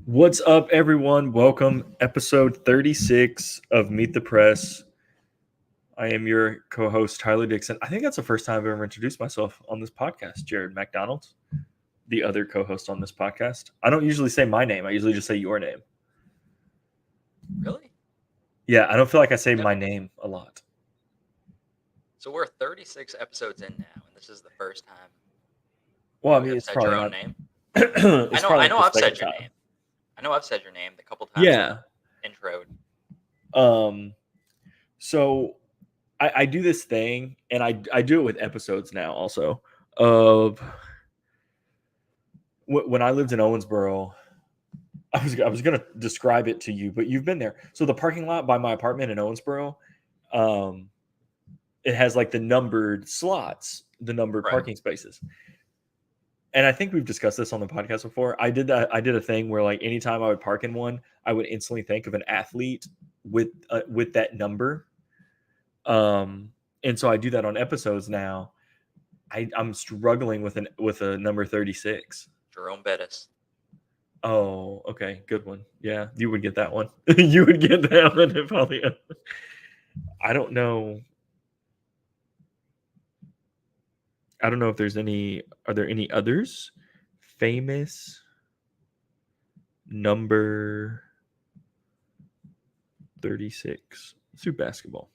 What's up, everyone? Welcome, episode 36 of Meet the Press. I am your co host, Tyler Dixon. I think that's the first time I've ever introduced myself on this podcast, Jared McDonald, the other co host on this podcast. I don't usually say my name, I usually just say your name. Really? Yeah, I don't feel like I say Never. my name a lot. So we're 36 episodes in now, and this is the first time Well, I you mean, have it's said your probably own not. name. It's probably I like know. the I've second said your time. name. I know I've said your name the couple times. Yeah. Introed. So I do this thing, and I do it with episodes now also, of when I lived in Owensboro. I was gonna describe it to you, but you've been there. So the parking lot by my apartment in Owensboro, um, it has like the numbered slots, the numbered Right. parking spaces. And I think we've discussed this on the podcast before. I did that. I did a thing where like anytime I would park in one, I would instantly think of an athlete with that number. And so I do that on episodes now. I'm struggling with a number 36. Jerome Bettis. Oh, okay, good one. Yeah, you would get that one. You would get that one if all the. I don't know. I don't know if there's any. Are there any others famous number 36? Let's do basketball.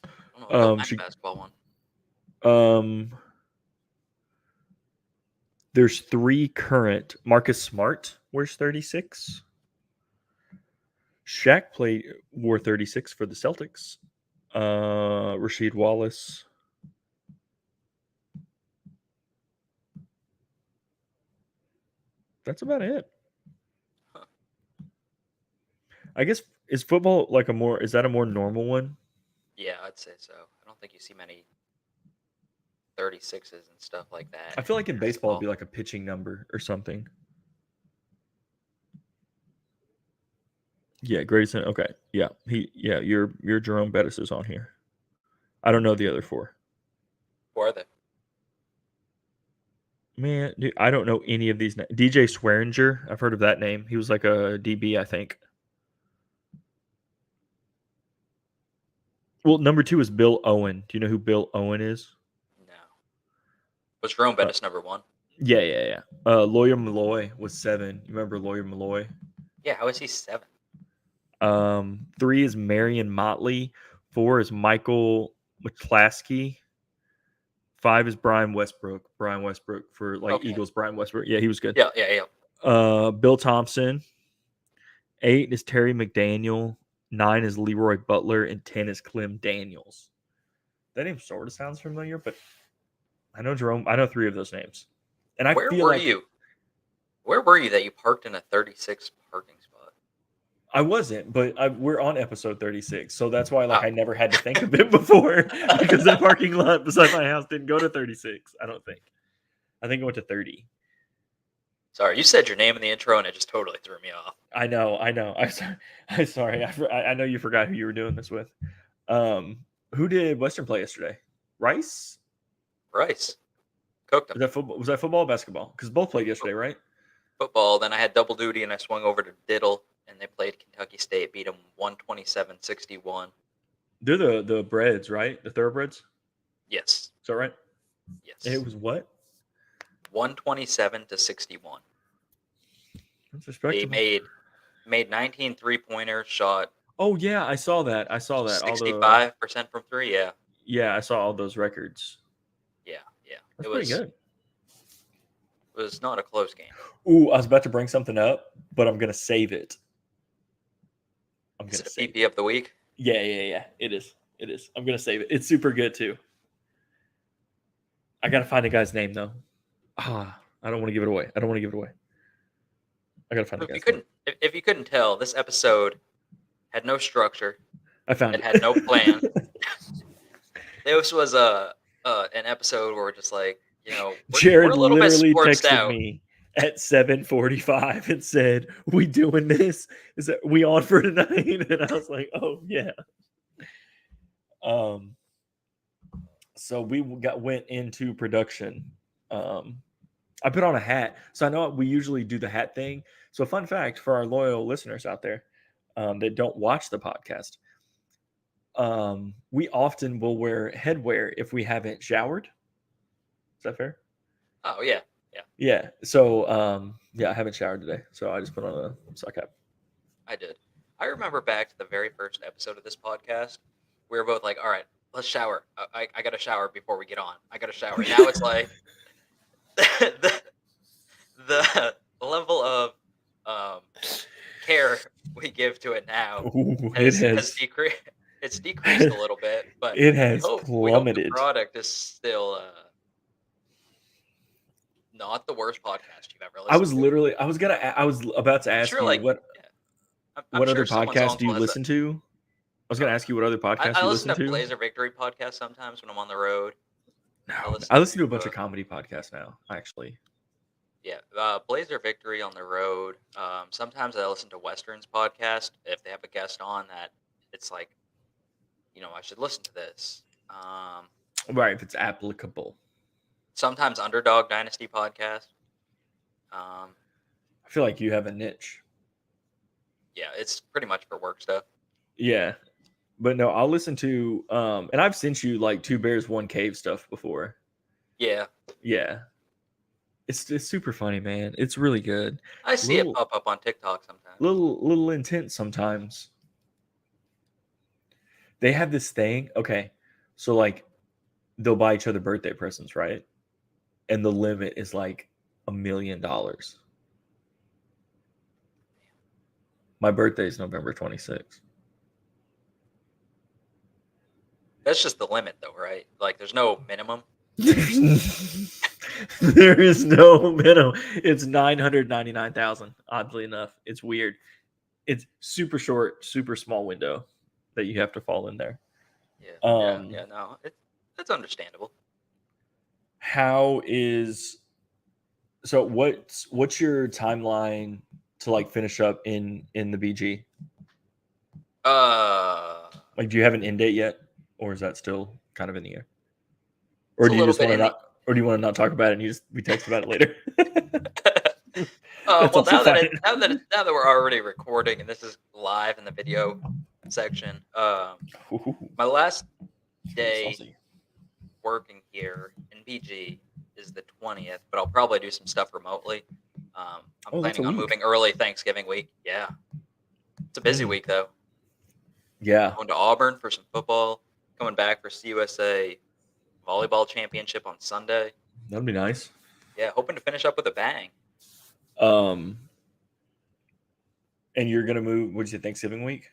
I don't know. Go find a She, basketball one. um, there's three current. Marcus Smart wears 36. Shaq wore 36 for the Celtics. Rasheed Wallace. That's about it. Huh. I guess is football like is that a more normal one? Yeah, I'd say so. I don't think you see many 36s and stuff like that. I feel like in baseball it'd be like a pitching number or something. Yeah, Grayson. Okay, yeah, your Jerome Bettis is on here. I don't know the other four. Who are they? Man, dude, I don't know any of these. DJ Swearinger, I've heard of that name. He was like a DB, I think. Well, number 2 is Bill Owen. Do you know who Bill Owen is? No. Was Jerome Bettis number 1? Yeah. Lawyer Malloy was 7. You remember Lawyer Malloy? Yeah, how is he 7? 3 is Marion Motley. 4 is Michael McClaskey. 5 is Brian Westbrook. Brian Westbrook for Eagles. Brian Westbrook. Yeah, he was good. Yeah. Bill Thompson. 8 is Terry McDaniel. 9 is Leroy Butler, and 10 is Clem Daniels. That name sort of sounds familiar, but I know 3 of those names. And Where were you that you parked in a 36 parking spot? I wasn't, but we're on episode 36, so that's why I never had to think of it before because the parking lot beside my house didn't go to 36. I don't think. I think it went to 30. Sorry, you said your name in the intro and it just totally threw me off. I know. I'm sorry. I know you forgot who you were doing this with. Who did Western play yesterday? Rice. Cooked them. Was that football or basketball? Because both played yesterday, right? Football. Then I had double duty and I swung over to Diddle and they played Kentucky State, beat them 127-61. They're the Breads, right? The Thoroughbreds? Yes. Is that right? Yes. And it was what? 127-61. That's respectable. They made 19 three-pointers, shot. Oh yeah, I saw that. 65% from 3, yeah. Yeah, I saw all those records. Yeah. That's pretty good. It was not a close game. Ooh, I was about to bring something up, but I'm gonna save it. Is it a PP of the week? Yeah. It is. I'm gonna save it. It's super good too. I gotta find a guy's name though. I don't want to give it away. I gotta find the guy's name. If you couldn't tell, this episode had no structure. It had no plan. This was an episode where we're just like, Jared literally texted me at 7:45 and said, "We doing this? Is that we on for tonight?" And I was like, "Oh yeah." So we went into production I put on a hat. So I know we usually do the hat thing. So fun fact for our loyal listeners out there that don't watch the podcast, we often will wear headwear if we haven't showered. Is that fair? Oh yeah, yeah, Yeah. So yeah, I haven't showered today, so I just put on a sock cap. I did. I remember back to the very first episode of this podcast. We were both like, "All right, let's shower. I got to shower before we get on. I got to shower." Now it's like the the level of um, care we give to it now Ooh, has decreased. It's decreased a little bit, but it we has hope the plummeted. product is still not the worst podcast you've ever I listened was to. literally I was about to I'm ask sure, you like, yeah, I'm what sure other someone's podcasts do uncle you has a. listen to? I was gonna Oh ask you what other no, podcasts I you listen listen to to. Blazer Victory podcast sometimes when I'm on the road. I No, listen I listen to a to bunch of comedy podcasts now. Actually, yeah, Blazer Victory on the road. Sometimes I listen to Westerns podcast if they have a guest on that. It's like, I should listen to this. right, if it's applicable. Sometimes Underdog Dynasty podcast. Um, I feel like you have a niche. yeah, it's pretty much for work stuff. Yeah, but no, I'll listen to and I've sent you like Two Bears One Cave stuff before. Yeah, Yeah, it's super funny, man. It's really good. I see it Little pop up on TikTok sometimes. little intense sometimes. They have this thing. Okay, so like they'll buy each other birthday presents, right? And the limit is like $1 million. My birthday is November 26th. That's just the limit, though, right? Like, there's no minimum. There is no minimum. It's 999,000. Oddly enough, it's weird. It's super short, super small window that you have to fall in there. Yeah, Um, yeah. No, that's understandable. how is so? What's your timeline to like finish up in the BG? Uh, Like, do you have an end date yet, or is that still kind of in the air? Or it's a do you little just bit want to in the. not? Or do you want to not talk about it and we text about it later? That's Well, also fine. now that we're already recording and this is live in the video section, Ooh, my last day saucy. working here in BG is the 20th, but I'll probably do some stuff remotely. I'm Oh, that's a planning on week. moving early Thanksgiving week. Yeah, it's a busy week though. Yeah, Going to Auburn for some football. Coming back for CUSA volleyball championship on Sunday. that'd be nice. Yeah, hoping to finish up with a bang. And you're gonna move. What did you say, Thanksgiving week?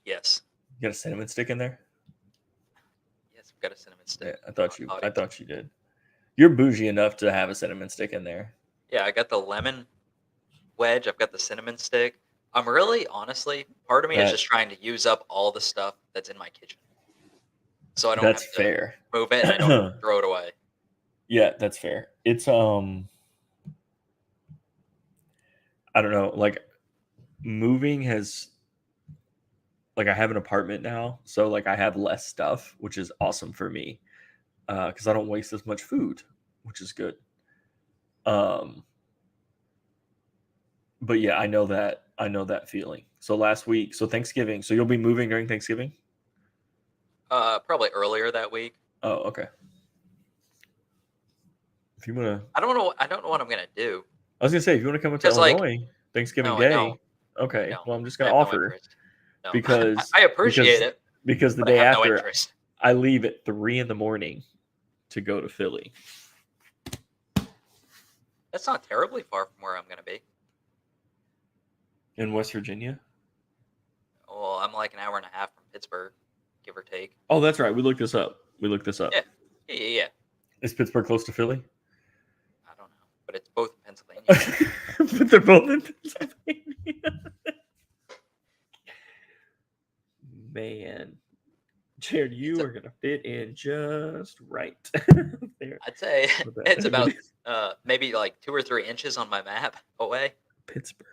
Yes, You got a cinnamon stick in there? yes, we've got a cinnamon stick. Yeah, I Hottie. thought you did. You're bougie enough to have a cinnamon stick in there. Yeah, I got the lemon wedge. I've got the cinnamon stick. I'm really, honestly, part of me is That just trying to use up all the stuff that's in my kitchen, so I don't that's have to fair. move it and I don't have to throw it away. Yeah, that's fair. It's I don't know, like moving has like I have an apartment now, so like I have less stuff, which is awesome for me. Because I don't waste as much food, which is good. Um but yeah, I know that feeling. So last week, so Thanksgiving, so you'll be moving during Thanksgiving? Probably earlier that week. Oh, okay. If you wanna I don't know. I don't know what I'm gonna do I was gonna say if you want to come up to because, like, Illinois Thanksgiving no, I Day, don't. I okay. don't. Well, I'm just I gonna have no offer interest. No, because I appreciate because it, because the but I day have no after interest. I leave at 3 in the morning to go to Philly. That's not terribly far from where I'm gonna be. In West Virginia? Well, I'm like an hour and a half from Pittsburgh, give or take. Oh, that's right. We looked this up. Yeah, yeah. Is Pittsburgh close to Philly? I don't know, but it's both in Pennsylvania. But they're both in Pennsylvania. Man. Jared, you are gonna fit in just right. There. I'd say With that. it's about maybe like 2 or 3 inches on my map away. Pittsburgh.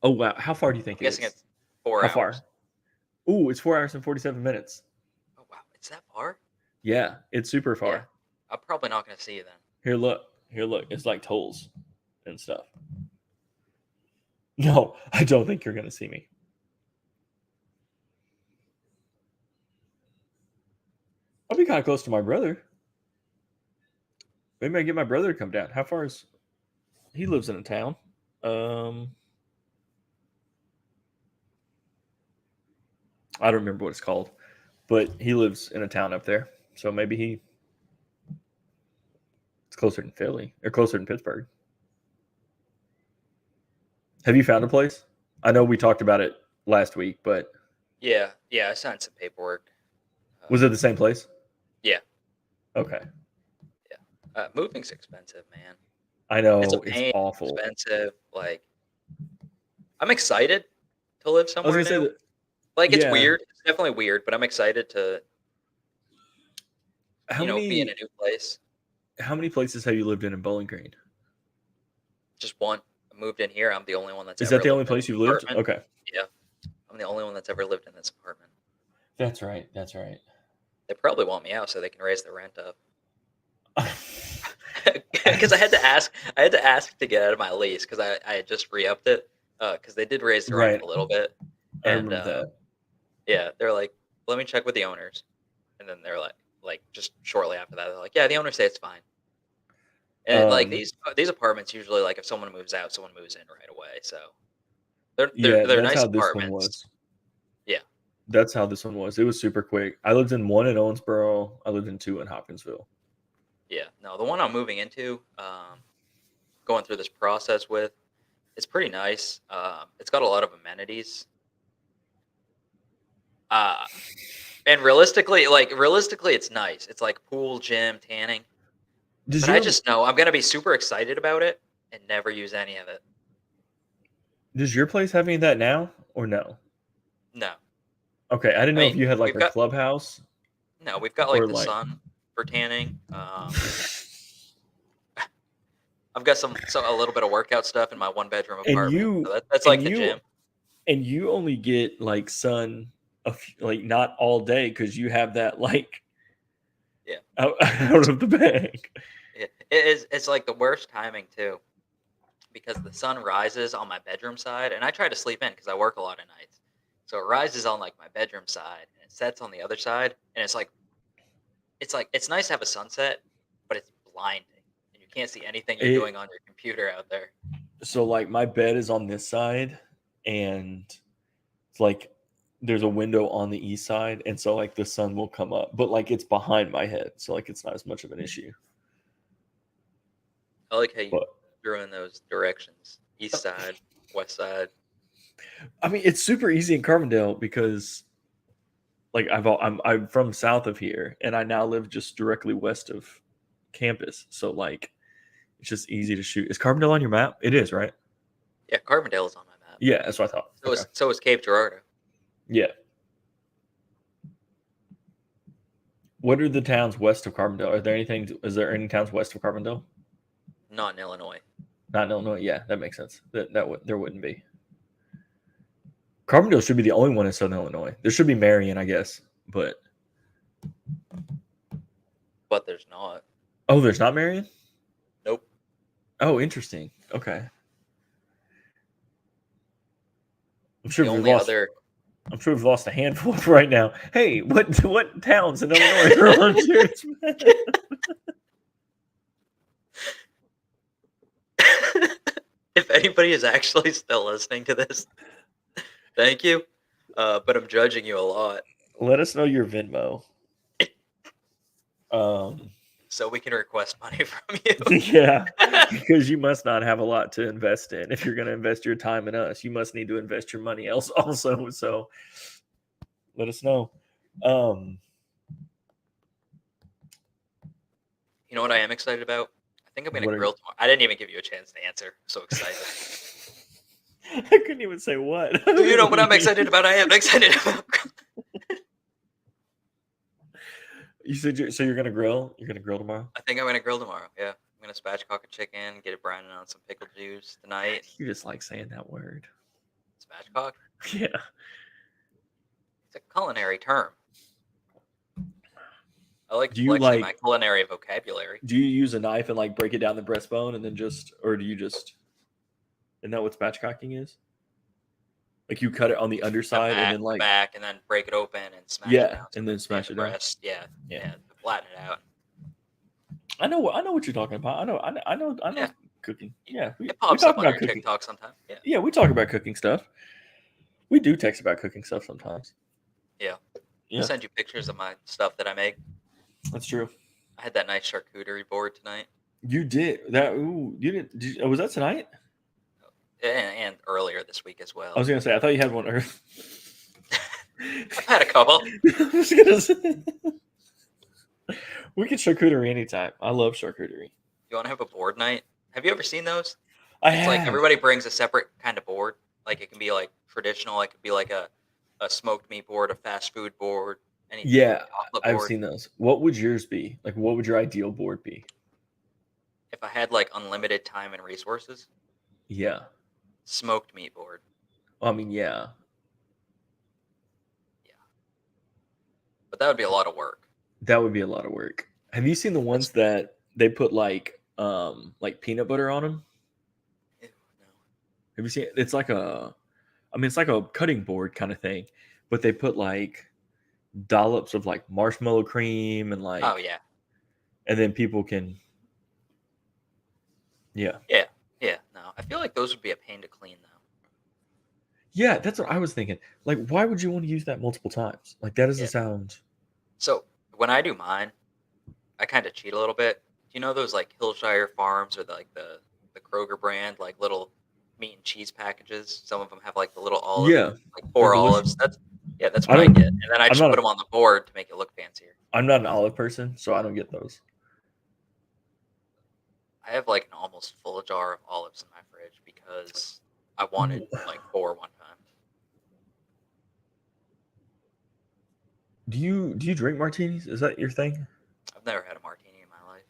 Oh wow. How far do you think I'm guessing it is? it's 4 How hours. far? Ooh, it's 4 hours and 47 minutes. Oh wow, it's that far? Yeah, it's super Yeah, far. I'm probably not gonna see you then. Here, look. Here, look. It's like tolls and stuff. No, I don't think you're gonna see me. I'll be kind of close to my brother. Maybe I get my brother to come down. How far is he? Lives in a town. Um, I don't remember what it's called, but he lives in a town up there. So maybe it's closer than Philly or closer than Pittsburgh. Have you found a place? I know we talked about it last week, but Yeah, I signed some paperwork. was it the same place? Yeah, Okay. moving's expensive, man. I It's a know it's pain, awful. expensive. Like, I'm excited to live I was somewhere gonna say new. that. Like, it's Yeah. weird. It's definitely weird, but I'm excited to, How be in many a new place. how many places have you lived in Bowling Green? Just one. I moved in here. I'm the only one that's Is that ever the only lived in place this you've lived? apartment. Okay. Yeah, I'm the only one that's ever lived in this apartment. That's right. That's right. They probably want me out so they can raise the rent up. Because I had to ask. I had to ask to get out of my lease because I had just re-upped it. Because they did raise the rent Right. a little bit, I and remember that. yeah, they're like, let me check with the owners, and then they're like just shortly after that, they're like, yeah, the owners say it's fine. And like Um, these apartments usually like if someone moves out, someone moves in right away. So they're they're yeah, they're that's nice how this one apartments. was. Yeah. That's how this one was. It was super quick. I lived in one in Owensboro. I lived in two in Hopkinsville. Yeah. No, the one I'm moving into, going through this process with, it's pretty nice. It's got a lot of amenities. Uh, and realistically, it's nice. It's like pool, gym, tanning. Does But I your just know I'm gonna be super excited about it and never use any of it. does your place have any of that now or no? No, Okay, I didn't I know if mean you had like we've a got clubhouse no, we've got like or the like. sun for tanning. I've got a little bit of workout stuff in my one bedroom and apartment. So you that's and like the you gym. and you only get like sun like not all day because you have that like Yeah, out of the bag. it is. It's like the worst timing too because the sun rises on my bedroom side, and I try to sleep in because I work a lot of nights. So it rises on like my bedroom side, and it sets on the other side, and it's it's nice to have a sunset, but it's blinding, and you can't see anything you're It doing on your computer out there. so like my bed is on this side and it's like there's a window on the east side and so like the sun will come up but like it's behind my head so like it's not as much of an issue. I like how you But drew in those directions: east side, west side. I mean it's super easy in Carbondale because like I'm from south of here and I now live just directly west of campus. So like it's just easy to shoot. Is Carbondale on your map? It is, right? Yeah, Carbondale is on my map. Yeah, that's what I thought. Okay. So is Cape Girardeau. Yeah. What are the towns west of Carbondale? Are there anything? Is there any towns west of Carbondale? Not in Illinois. Not in Illinois. Yeah, that makes sense. There wouldn't be. Carbondale should be the only one in Southern Illinois. There should be Marion, I guess, but But there's not. oh, there's not Marion. Nope. Oh, interesting. Okay, I'm sure The we've only lost. other I'm sure we've lost a handful right now. Hey, what towns in Illinois are on Jared's map? if anybody is actually still listening to this, thank you. But I'm judging you a lot. Let us know your Venmo. So we can request money from you. Yeah, because you must not have a lot to invest in. If you're going to invest your time in us, you must need to invest your money else also. So let us know. You know what I am excited about? I think I'm gonna What are grill tomorrow. I didn't even give you a chance to answer. I'm so excited. I couldn't even say what. You know what I'm excited about? I am excited about. You said so you're gonna grill? You're gonna grill tomorrow? I think I'm gonna grill tomorrow. Yeah, I'm gonna spatchcock a chicken, get it brining on some pickle juice tonight. You just like saying that word. Spatchcock. Yeah. It's a culinary term. I like Do you flexing my like? culinary vocabulary. Do you use a knife and like break it down the breastbone and then just, or do you just? Isn't that what spatchcocking is? Like you cut it on the underside and then The like back, and then break it open and smash it yeah, down. and then And smash the it down. breast, yeah, Yeah. to flatten it out. I know what you're talking about. I know Yeah. cooking. Yeah, we It pops talk up on about your cooking. TikTok sometime. Yeah. Yeah, we talk about cooking stuff. We do text about cooking stuff sometimes. Yeah. Yeah. I'll send you pictures of my stuff that I make. That's true. I had that nice charcuterie board tonight. You did that. Ooh, you didn't. Was that tonight? And earlier this week as well. I was gonna say. I thought you had one earlier. I've had a couple. I was gonna say. We can charcuterie anytime. I love charcuterie. You want to have a board night? Have you ever seen those? I It's have. like everybody brings a separate kind of board. Like it can be like traditional. It could be like a smoked meat board, a fast food board, anything. Yeah, Chocolate I've board. seen those. What would yours be? Like, what would your ideal board be? If I had like unlimited time and resources, Yeah. smoked meat board. I mean, yeah. But that would be a lot of work. That would be a lot of work. Have you seen the ones that they put like peanut butter on them? Ew, no. Have you seen it? It's like it's like a cutting board kind of thing, but they put like dollops of like marshmallow cream and like Oh yeah. and then people can yeah. Yeah, no. I feel like those would be a pain to clean though. Yeah, that's what I was thinking. Like, why would you want to use that multiple times? Like, that doesn't Yeah. sound. So when I do mine, I kind of cheat a little bit. Do you know those like Hillshire Farms or like the Kroger brand like little meat and cheese packages? Some of them have like the little olive, Yeah, like 4 They're olives. That's I what I don't- get, and then I just not put a- them on the board to make it look fancier. I'm not an olive person, so I don't get those. I have like an almost full jar of olives in my fridge because I wanted like 4 one time. Do you drink martinis? Is that your thing? I've never had a martini in my life.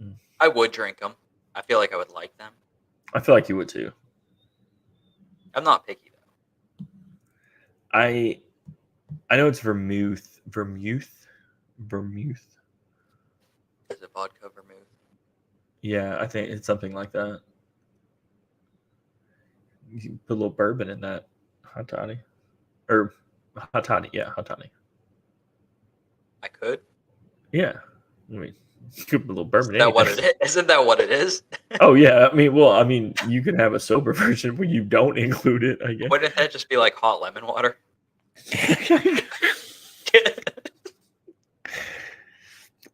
Mm. I would drink them. I feel like I would like them. I feel like you would too. I'm not picky though. I know it's vermouth. Vermouth. Is it vodka vermouth? Yeah, I think it's something like that. You can put a little bourbon in that hot toddy, or hot toddy. Yeah, hot toddy. I could. Yeah, I mean, you could put a little bourbon. Isn't that what it is? Isn't that what it is? Oh yeah, I mean, you could have a sober version where you don't include it. I guess. Wouldn't that just be like hot lemon water?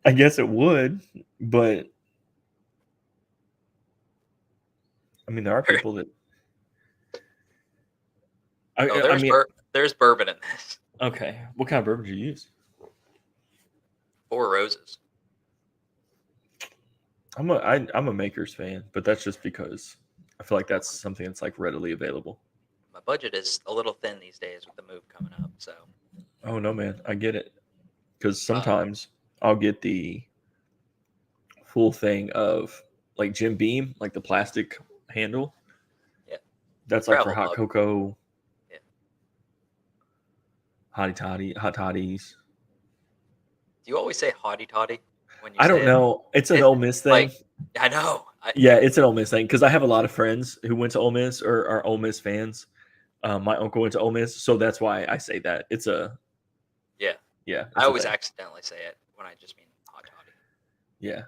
I guess it would, but I mean, there are people that. There's bourbon in this. Okay, what kind of bourbon do you use? 4 Roses. I'm a Maker's fan, but that's just because I feel like that's something that's like readily available. My budget is a little thin these days with the move coming up, so. Oh no, man, I get it. Because sometimes I'll get the full thing of like Jim Beam, like the plastic handle. Yeah. That's like for Travel hot mug. cocoa. Yeah. Hot toddies. Do you always say hotty toddy when you I say don't it? know. It's an It- Ole Miss thing. like, I know. Yeah, it's an Ole Miss thing because I have a lot of friends who went to Ole Miss or are Ole Miss fans. My uncle went to Ole Miss, so that's why I say that. It's a Yeah. yeah. I it's a always thing. accidentally say it when I just mean hot toddy. Yeah.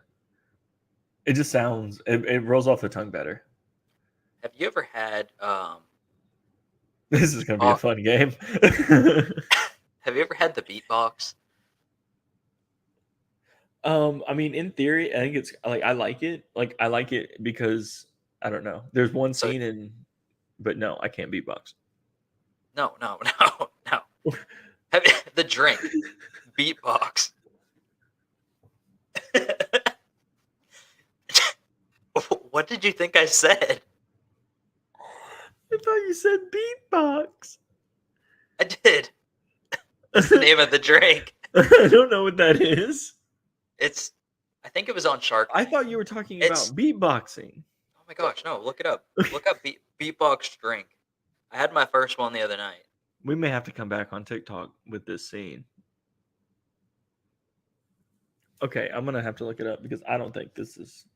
It just sounds it rolls off the tongue better. Have you ever had This is gonna be a fun game. have you ever had the beatbox? I mean, in theory, I think it's like I like it. Like I like it because I don't know. There's one So- scene but no, I can't beatbox. No. Have you, the drink beatbox. What did you think I said? I thought you said beatbox. I did. That's the name of the drink. I don't know what that is. I think it was on Shark I Tank. thought you were talking It's- about beatboxing. Oh my gosh, no, look it up. Look up beatbox drink. I had my first one the other night. We may have to come back on TikTok with this scene. Okay, I'm gonna have to look it up because I don't think this is.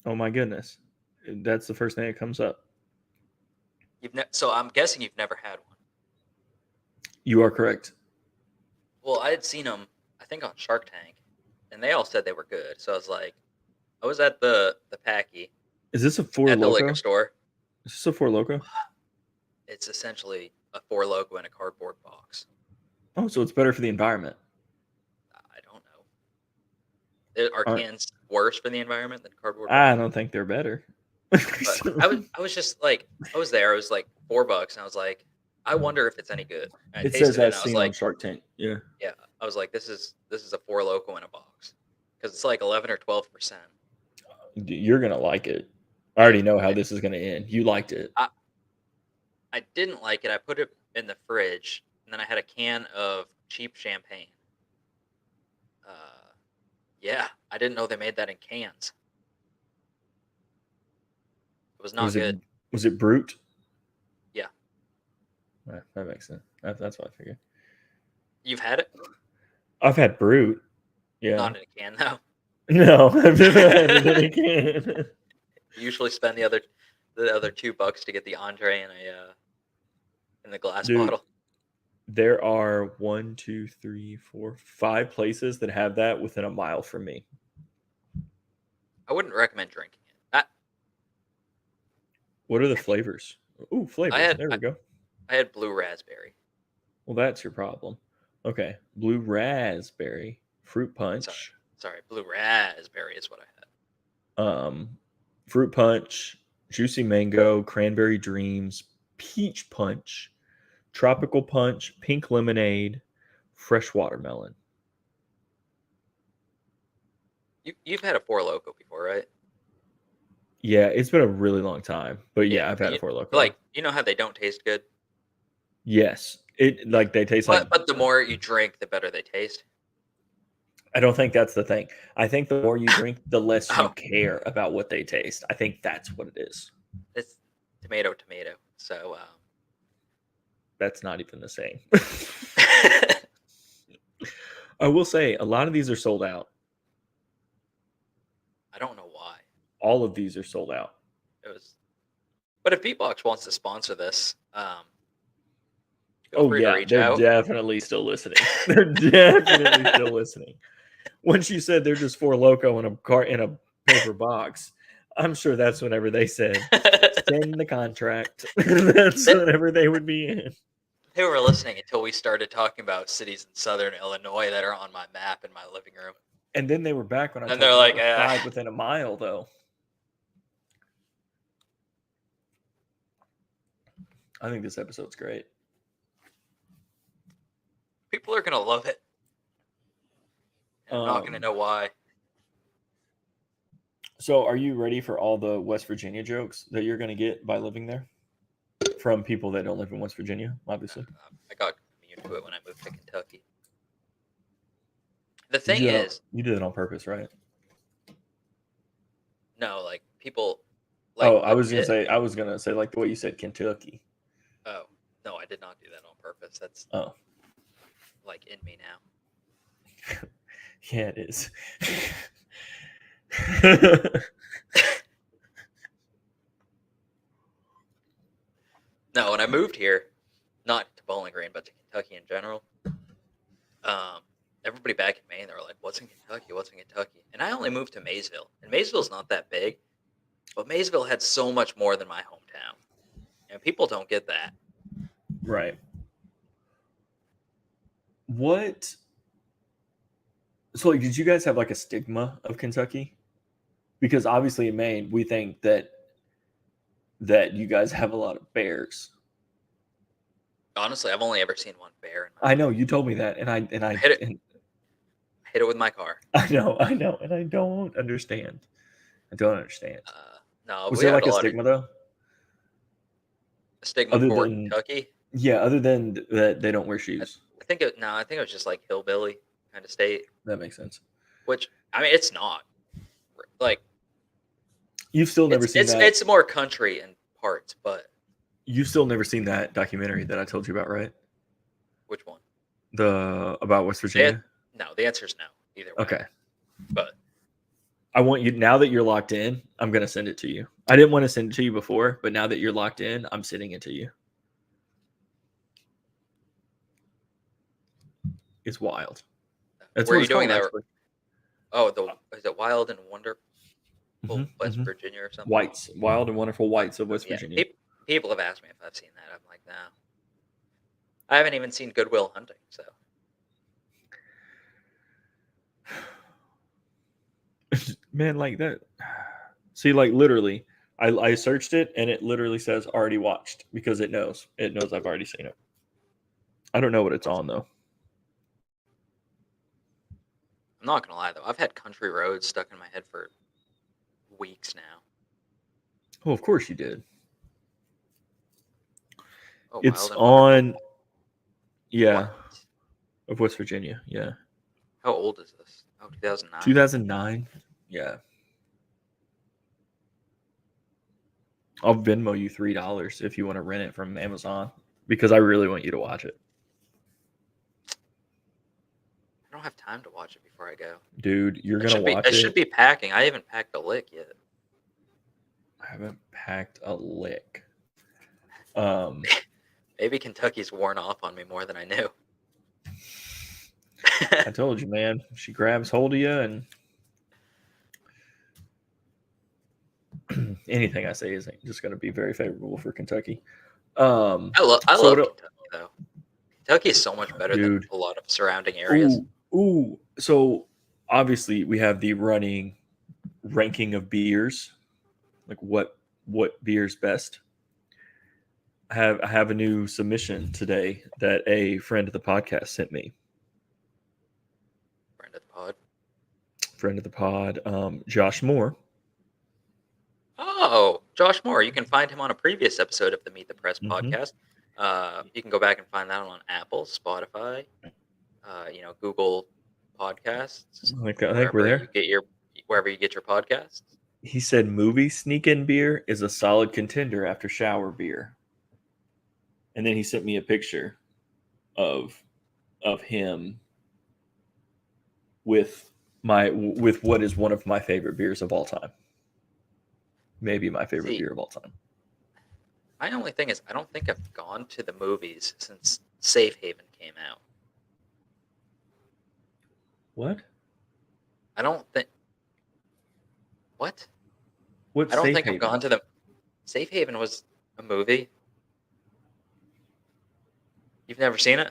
Oh my goodness, that's the first thing that comes up. So I'm guessing you've never had one. You are correct. Well, I had seen them, I think, on Shark Tank, and they all said they were good. So I was like, I was at the Packy Is this a Four at the liquor Loco? store. Is this a Four Loco? It's essentially a Four Loko in a cardboard box. Oh, so it's better for the environment. I don't know. Are Aren't- cans worse for the environment than cardboard I boxes? don't think they're better. But I was just like, I was there. It was like $4, and I was like, I wonder if it's any good. And I It says tasted it, that and I was scene on like, Shark Tank. Yeah. yeah, I was like, this is a Four Loko in a box because it's like 11 or 12%. You're gonna like it. I already know how this is gonna end. You liked it. I didn't like it. I put it in the fridge, and then I had a can of cheap champagne. Yeah, I didn't know they made that in cans. It was not good. Was it Brute? Yeah. That makes sense. That's what I figured. You've had it? I've had Brute. Yeah. Not in a can, though. No, I've never had it in a can. You usually spend the other $2 to get the entree in the glass Dude. bottle. There are 1, 2, 3, 4, 5 places that have that within a mile from me. I wouldn't recommend drinking it. What are the flavors? Ooh, flavors. There we go. I had blue raspberry. Well, that's your problem. Okay, blue raspberry, fruit punch. Sorry, blue raspberry is what I had. Fruit punch, juicy mango, cranberry dreams, peach punch, tropical punch, pink lemonade, fresh watermelon. You've had a Four Loko before, right? Yeah, it's been a really long time, but yeah, I've had a Four Loko. Like, you know how they don't taste good? Yes, they taste like. But the more you drink, the better they taste. I don't think that's the thing. I think the more you drink, the less you care about what they taste. I think that's what it is. It's tomato. So that's not even the same. I will say a lot of these are sold out. I don't know why. All of these are sold out. But if Beatbox wants to sponsor this, they're definitely still listening. They're definitely still listening. Once you said they're just Four Loko in a paper box, I'm sure that's whenever they said send the contract. That's whenever they would be in. They were listening until we started talking about cities in southern Illinois that are on my map in my living room. And then they were back when I told they're like 5 within a mile, though. I think this episode's great. People are gonna love it. I'm not gonna know why. So, are you ready for all the West Virginia jokes that you're gonna get by living there from people that don't live in West Virginia? Obviously, I got immune to it when I moved to Kentucky. The thing is, you did it on purpose, right? No, like people. Like, I was gonna say like the way you said Kentucky. Oh no, I did not do that on purpose. That's like in me now. Yeah, it is. No, when I moved here, not to Bowling Green, but to Kentucky in general, everybody back in Maine, they were like, "What's in Kentucky? What's in Kentucky?" And I only moved to Maysville, and Maysville's not that big, but Maysville had so much more than my hometown, and people don't get that. Right. What? So, like, did you guys have like a stigma of Kentucky? Because obviously in Maine, we think that you guys have a lot of bears. Honestly, I've only ever seen one bear. I know you told me that, and I hit it with my car. I know, and I don't understand. No, was there like a stigma though? A stigma for Kentucky? Yeah, other than that they don't wear shoes. I think it was just like hillbilly kind of state. That makes sense. Which, I mean, it's not. Like, You've still never seen that. It's more country in parts, but You've still never seen that documentary that I told you about, right? which one? The about West Virginia. No, the answer is no. Either way. Okay. But I want you, now that you're locked in, I'm going to send it to you. I didn't want to send it to you before, but now that you're locked in, I'm sending it to you. It's wild. That's where what are you it's doing called, that? actually. Oh, is it Wild and Wonderful Mhm, West mhm. Virginia or something? Whites, Wild and Wonderful Whites of West Yeah. Virginia. People have asked me if I've seen that. I'm like, no. I haven't even seen Good Will Hunting, so Man, like that. See, like literally, I searched it and it literally says already watched because it knows I've already seen it. I don't know what it's on though. I'm not gonna lie though. I've had Country Roads stuck in my head for weeks now. Oh, of course you did. Oh, It's Wild and on, Wonderful. yeah, What? of West Virginia. Yeah, How old is this? Oh, 2009. 2009. Yeah, I'll Venmo you $3 if you want to rent it from Amazon because I really want you to watch it, I don't have time to watch it before I go. dude. You're I gonna should be. watch I should it. be packing. I haven't packed a lick yet. I haven't packed a lick. Maybe Kentucky's worn off on me more than I knew. I told you, man. She grabs hold of you, and anything I say isn't just going to be very favorable for Kentucky. I love Kentucky though. Kentucky is so much better than dude, a lot of surrounding areas. Ooh. So obviously, we have the running ranking of beers, like what beer's best. I have a new submission today that a friend of the podcast sent me. Friend of the pod, Josh Moore. Oh, Josh Moore. You can find him on a previous episode of the Meet the Press Mhm. podcast. You can go back and find that on Apple, Spotify, Google Podcasts. I think we're there. Wherever you get your podcasts. He said movie sneak-in beer is a solid contender after shower beer. And then he sent me a picture of him with what is one of my favorite beers of all time. Maybe my favorite beer of all time. My only thing is I don't think I've gone to the movies since Safe Haven came out. What? I don't think. What? What's I don't Safe think Haven? I've gone to the. Safe Haven was a movie. You've never seen it?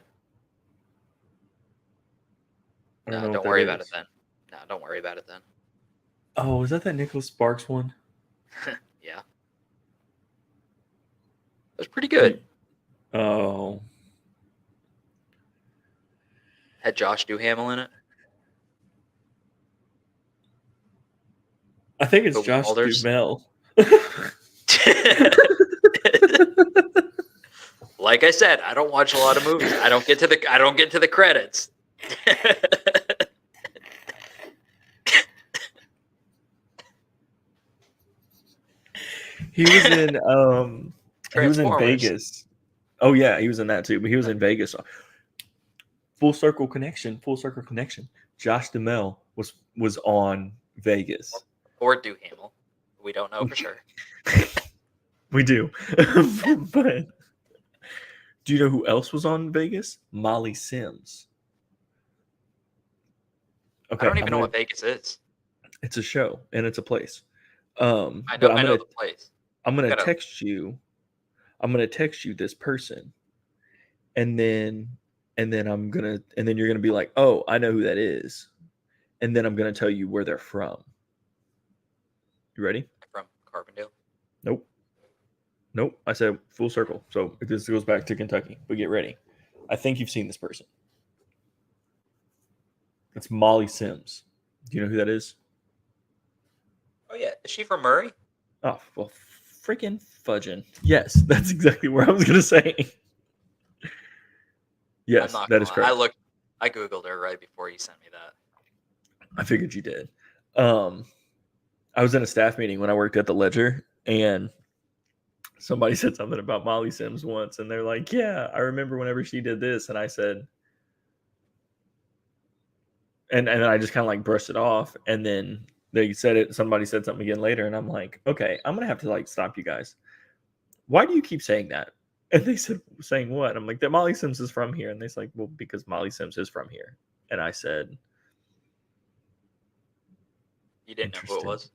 No, don't worry about it then. No, don't worry about it then. Oh, is that Nicholas Sparks one? Yeah. It was pretty good. Oh. Had Josh Duhamel in it. I think it's Josh Duhamel. Like I said, I don't watch a lot of movies. I don't get to the credits. He was in Vegas. Oh yeah, he was in that too. But he was in Vegas. Full circle connection. Josh Duhamel was on Vegas. Or Duhamel. We don't know for sure. We do. But do you know who else was on Vegas? Molly Sims. Okay, I don't even know what Vegas is. It's a show and it's a place. I know the place. I'm gonna text you. I'm gonna text you this person, and then you're gonna be like, oh, I know who that is, and then I'm gonna tell you where they're from. You ready? From Carbondale. Nope. I said full circle. So this goes back to Kentucky. But get ready. I think you've seen this person. It's Molly Sims. Do you know who that is? Oh yeah, is she from Murray? Oh well, freaking fudging. Yes, that's exactly where I was gonna say. Yes, that is correct. I googled her right before you sent me that. I figured you did. I was in a staff meeting when I worked at the Ledger, and somebody said something about Molly Sims once, and they're like, "Yeah, I remember whenever she did this," and I said, and then I just kind of like brushed it off, and then they said it. Somebody said something again later, and I'm like, "Okay, I'm gonna have to like stop you guys. Why do you keep saying that?" And they said, "Saying what?" I'm like, "That Molly Sims is from here," and they said, like, "Well, because Molly Sims is from here," and I said, You didn't know who it "Interesting." was?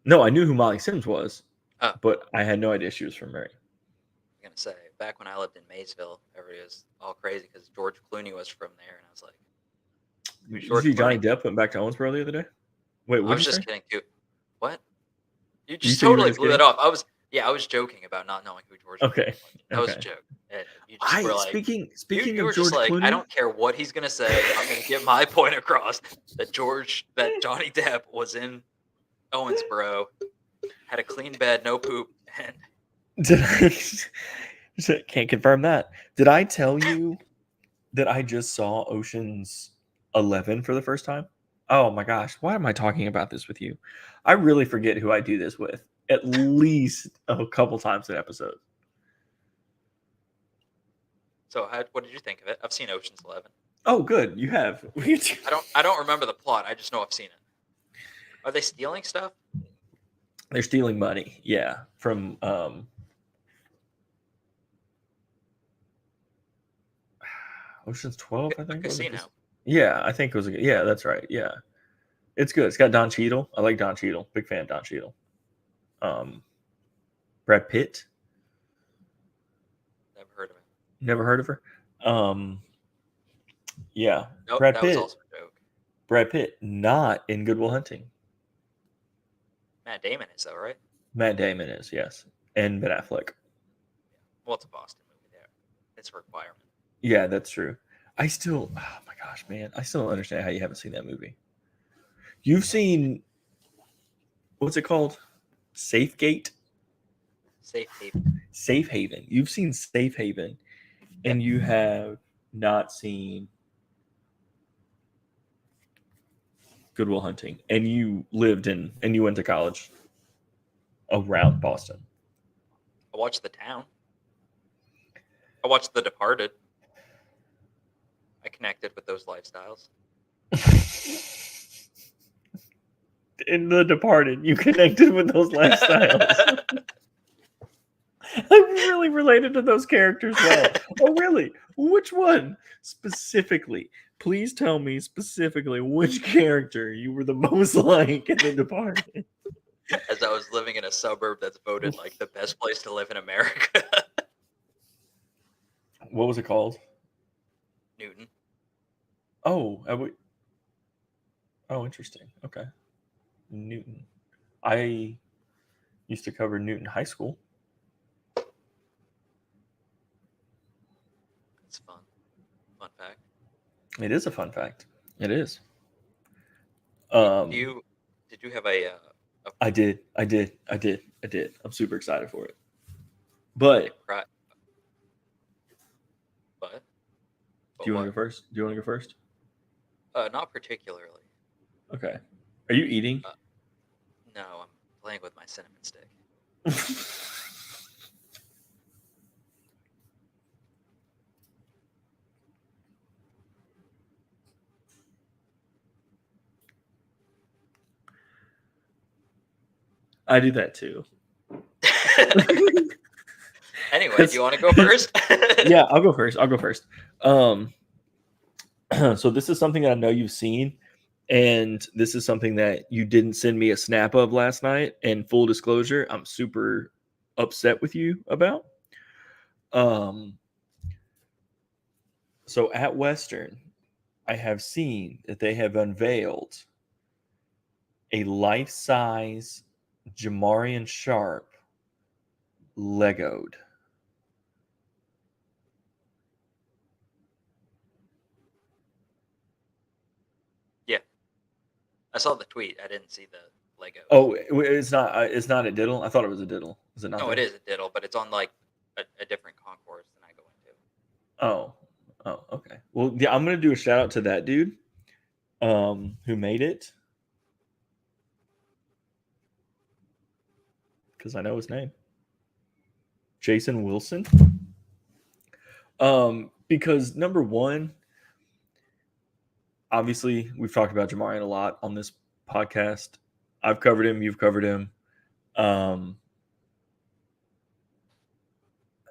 No, I knew who Molly Sims was, Oh, but I had no idea she was from Murray. I'm gonna say back when I lived in Maysville, everybody was all crazy because George Clooney was from there, and I was like, "Who's You George see, Johnny Clooney?" Depp went back to Owensboro the other day. Wait, I what'd was you just say? kidding too. What? You You just said you were totally just blew that kidding. off. I was joking about not knowing who George Clooney Okay, was. That was a okay. joke, and you just were I like, speaking you of were just George like, I Clooney. don't care what he's gonna say. I'm gonna get my point across that Johnny Depp was in Owensboro, had a clean bed, no poop, and Did I can't confirm that. Did I tell you that I just saw Ocean's 11 for the first time? Oh my gosh, why am I talking about this with you? I really forget who I do this with at least a couple times an episode. so what did you think of it? I've seen Ocean's 11. Oh, good, you have. I don't remember the plot. I just know I've seen it. Are they stealing stuff? They're stealing money, yeah, from Ocean's 12, I A think. Was it? casino. Yeah, I think it was. Yeah, that's right. Yeah, it's good. It's got Don Cheadle. I like Don Cheadle. Big fan of Don Cheadle. Um, Brad Pitt. Never heard of it. Never heard of her. Um, yeah, Nope, Brad that was Pitt. also a joke. Brad Pitt, not in Good Will Hunting. Matt Damon is though, right? Matt Damon is, yes, and Ben Affleck. Well, it's a Boston movie. There, it's a requirement. Yeah, that's true. I still, oh my gosh, man, I still don't understand how you haven't seen that movie. You've seen, what's it called? Safe Gate? Safe Haven. Safe Haven. You've seen Safe Haven, and you have not seen Good Will Hunting, and you lived in, and you went to college around Boston. I watched The Town. I watched The Departed. I connected with those lifestyles. In The Departed, you connected with those lifestyles. I'm really related to those characters well. Oh, really? Which one specifically? Please tell me specifically which character you were the most like in The Departed. As I was living in a suburb that's voted like the best place to live in America. What was it called? Newton. Oh, oh, interesting. Okay, Newton. I used to cover Newton High School. It's fun. Fun fact. It is a fun fact. It is. Do you did you have a I did. I'm super excited for it. But cry? What? do you want to go first? Do you want to go first? Not particularly. Okay. Are you eating? No, I'm playing with my cinnamon stick. I do that too. Anyway, do you want to go first? Yeah, I'll go first. So this is something that I know you've seen, and this is something that you didn't send me a snap of last night. And full disclosure, I'm super upset with you about. So at Western, I have seen that they have unveiled a life-size Jamarian Sharp Legoed. Yeah, I saw the tweet. I didn't see the Lego. Oh, it's not. It's not a diddle. I thought it was a diddle. Is it not? No, there? it is a diddle, but it's on like a different concourse than I go into. Oh, okay. Well, yeah, I'm gonna do a shout out to that dude, who made it. because I know his name. Jason Wilson. Because number one, obviously we've talked about Jamarian a lot on this podcast. I've covered him. You've covered him.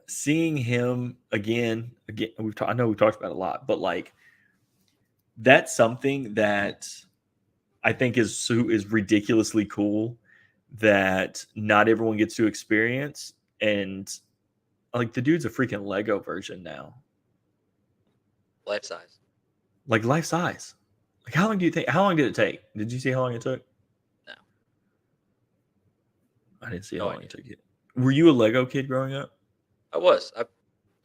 Seeing him again, I know we've talked about it a lot, but like that's something that I think is ridiculously cool that not everyone gets to experience. And like the dude's a freaking Lego version now. Life size. Like life size. Like how long did it take? Did you see how long it took? No. I didn't see how long it took yet. Were you a Lego kid growing up? I was. I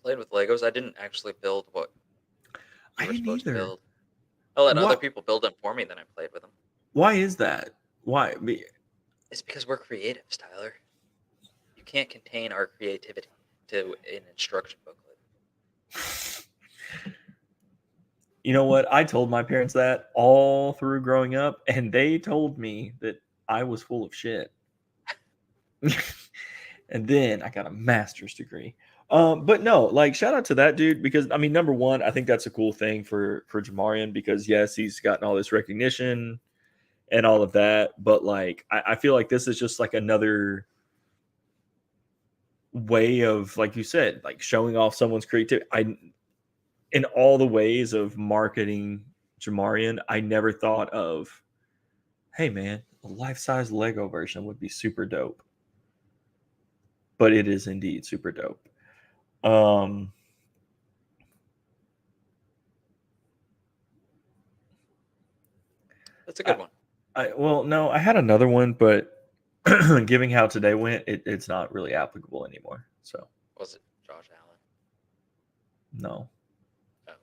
played with Legos. I didn't actually build what I you were didn't supposed to either. build. I let other people build them for me, then I played with them. Why is that? Why? It's because we're creatives, Tyler. You can't contain our creativity to an instruction booklet. You know what? I told my parents that all through growing up, and they told me that I was full of shit. And then I got a master's degree. But no, like shout out to that dude because I mean, number one, I think that's a cool thing for Jamarian because yes, he's gotten all this recognition and all of that, but like I feel like this is just like another way of, like you said, like showing off someone's creativity. In all the ways of marketing Jamarian, I never thought of, hey man, a life-size Lego version would be super dope. But it is indeed super dope. That's a good one. No, I had another one, but given how today went, it's not really applicable anymore. So was it Josh Allen? No. Oh.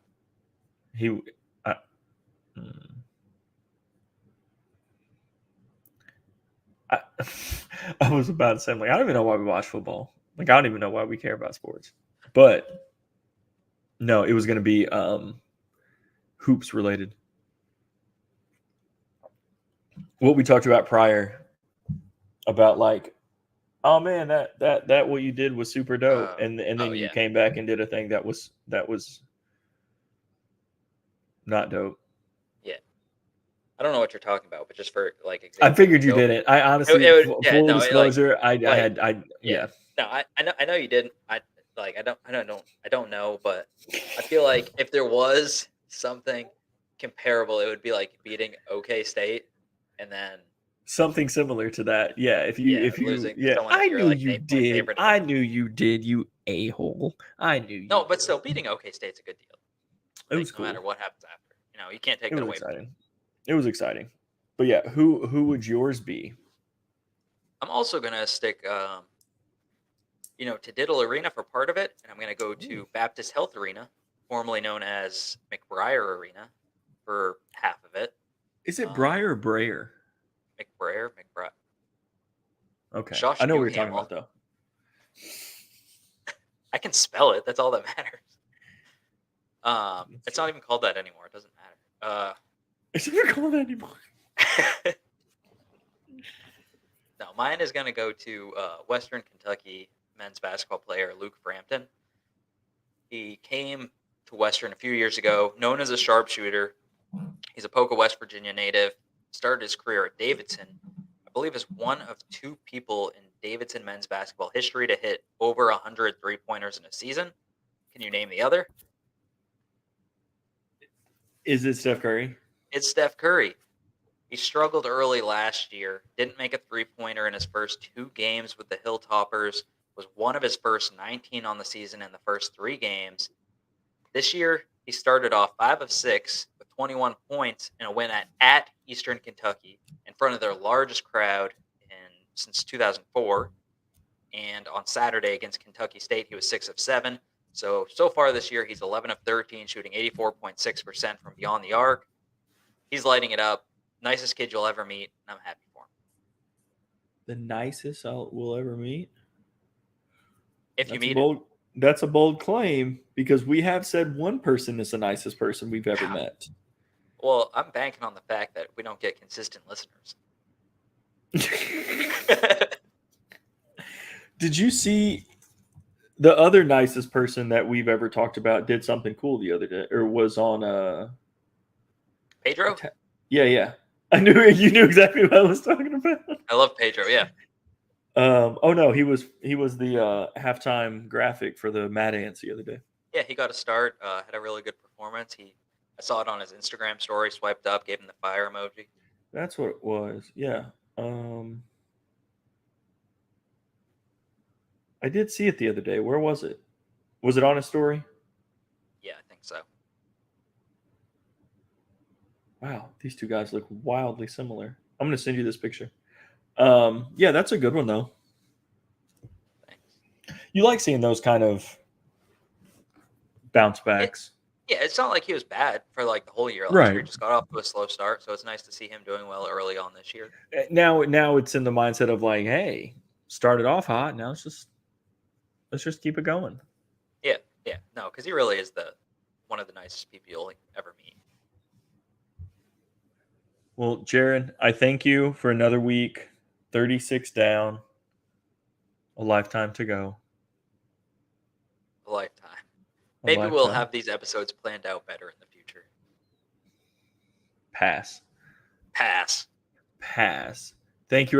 I was about to say, like, I don't even know why we watch football. Like, I don't even know why we care about sports. But no, it was going to be hoops related. What we talked about prior about like, oh man, that what you did was super dope, and then you came back and did a thing that was not dope. Yeah, I don't know what you're talking about, but just for like example, I figured you didn't. I honestly, full disclosure, yeah. No, I know you didn't. I don't know, but I feel like if there was something comparable, it would be like beating OK State, and then something similar to that. Yeah, if you losing I knew you did. I knew you did. You a-hole. I knew you. No, but still, beating OK State's a good deal. It was cool. No matter what happens after, you can't take that away. It was exciting. But yeah, who would yours be? I'm also gonna stick, to Diddle Arena for part of it, and I'm gonna go to Baptist Health Arena, formerly known as McBriar Arena, for half of it. Is it Briar or Brayer? McBriar. Okay, I know what you're talking about though. I can spell it. That's all that matters. It's not even called that anymore. It doesn't matter. It's never called that anymore. No, mine is going to go to Western Kentucky men's basketball player Luke Frampton. He came to Western a few years ago, known as a sharpshooter. He's a Poca, West Virginia native. Started his career at Davidson. I believe is one of two people in Davidson men's basketball history to hit over 100 three-pointers in a season. Can you name the other? Is it Steph Curry? It's Steph Curry. He struggled early last year, didn't make a three-pointer in his first 2 games with the Hilltoppers, was one of his first 19 on the season in the first 3 games. This year, he started off 5 of 6 with 21 points in a win at Eastern Kentucky in front of their largest crowd since 2004. And on Saturday against Kentucky State, he was 6 of 7. So far this year, he's 11 of 13, shooting 84.6% from beyond the arc. He's lighting it up. Nicest kid you'll ever meet, and I'm happy for him. The nicest we'll ever meet? If you meet him. That's a bold claim because we have said one person is the nicest person we've ever met. Well, I'm banking on the fact that we don't get consistent listeners. Did you see the other nicest person that we've ever talked about did something cool the other day, or was on Pedro? yeah. I knew you knew exactly what I was talking about. I love Pedro. Yeah. Oh no, he was the halftime graphic for the Mad Ants the other day. Yeah, he got a start. Had a really good performance. I saw it on his Instagram story. Swiped up, gave him the fire emoji. That's what it was. Yeah. I did see it the other day. Where was it? Was it on a story? Yeah, I think so. Wow, these two guys look wildly similar. I'm going to send you this picture. Yeah, that's a good one though. Thanks. You like seeing those kind of bounce backs. Yeah, it's not like he was bad for like the whole year last Right. year. He just got off to a slow start, so it's nice to see him doing well early on this year. Now it's in the mindset of like, hey, started off hot. Now let's just keep it going. Yeah, no, because he really is one of the nicest people you'll ever meet. Well, Jared, I thank you for another week. 36 down, a lifetime to go. A lifetime. A Maybe we'll lifetime. have these episodes planned out better in the future. Pass. Pass. Thank you,